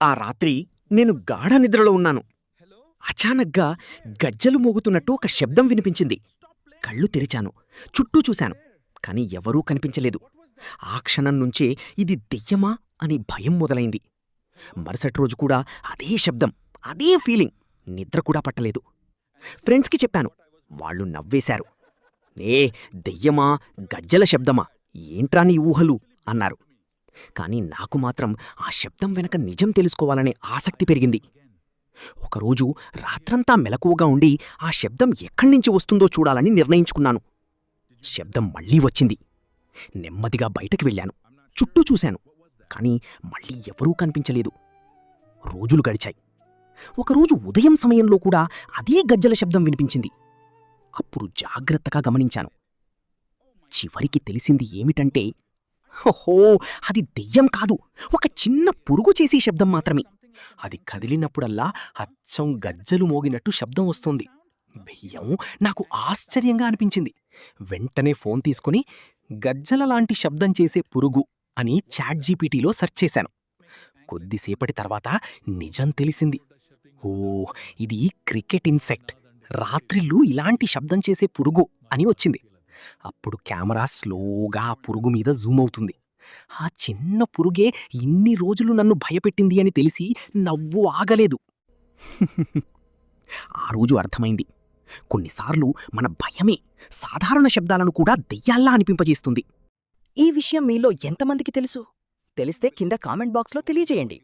ఆ రాత్రి నేను గాఢ నిద్రలో ఉన్నాను. అచానక్గా గజ్జెలు మోగుతున్నట్టు ఒక శబ్దం వినిపించింది. కళ్ళు తెరిచాను. చుట్టూ చూశాను. కాని ఎవరూ కనిపించలేదు. ఆ క్షణం నుంచే ఇది దెయ్యమా అని భయం మొదలైంది. మరుసటి రోజు కూడా అదే శబ్దం, అదే ఫీలింగ్. నిద్ర కూడా పట్టలేదు. ఫ్రెండ్స్కి చెప్పాను. వాళ్ళు నవ్వేశారు. ఏ దెయ్యమా, గజ్జెల శబ్దమా, ఏంట్రా నీ ఊహలు అన్నారు. కాని నాకు మాత్రం ఆ శబ్దం వెనక నిజం తెలుసుకోవాలనే ఆసక్తి పెరిగింది. ఒకరోజు రాత్రంతా మెలకువగా ఉండి ఆ శబ్దం ఎక్కడ్నించి వస్తుందో చూడాలని నిర్ణయించుకున్నాను. శబ్దం మళ్లీ వచ్చింది. నెమ్మదిగా బయటకు వెళ్ళాను. చుట్టూ చూశాను. కాని మళ్లీ ఎవరూ కనిపించలేదు. రోజులు గడిచాయి. ఒకరోజు ఉదయం సమయంలో కూడా అదే గజ్జెల శబ్దం వినిపించింది. అప్పుడు జాగ్రత్తగా గమనించాను. చివరికి తెలిసింది ఏమిటంటే, హోహో, అది దెయ్యం కాదు, ఒక చిన్న పురుగు చేసే శబ్దం మాత్రమే. అది కదిలినప్పుడల్లా అచ్చం గజ్జలు మోగినట్టు శబ్దం వస్తుంది. దెయ్యం నాకు ఆశ్చర్యంగా అనిపించింది. వెంటనే ఫోన్ తీసుకుని గజ్జల లాంటి శబ్దం చేసే పురుగు అని చాట్‌జీపీటీలో సెర్చ్ చేశాను. కొద్దిసేపటి తర్వాత నిజం తెలిసింది. ఓ, ఇది క్రికెట్ ఇన్సెక్ట్, రాత్రిళ్ళు ఇలాంటి శబ్దం చేసే పురుగు అని వచ్చింది. అప్పుడు కెమెరా స్లోగా ఆ పురుగు మీద జూమ్ అవుతుంది. ఆ చిన్న పురుగే ఇన్ని రోజులు నన్ను భయపెట్టింది అని తెలిసి నవ్వు ఆగలేదు. ఆ రోజు అర్థమైంది, కొన్నిసార్లు మన భయమే సాధారణ శబ్దాలను కూడా దెయ్యాల్లా అనిపింపజేస్తుంది. ఈ విషయం మీలో ఎంతమందికి తెలుసు? తెలిస్తే కింద కామెంట్ బాక్స్లో తెలియజేయండి.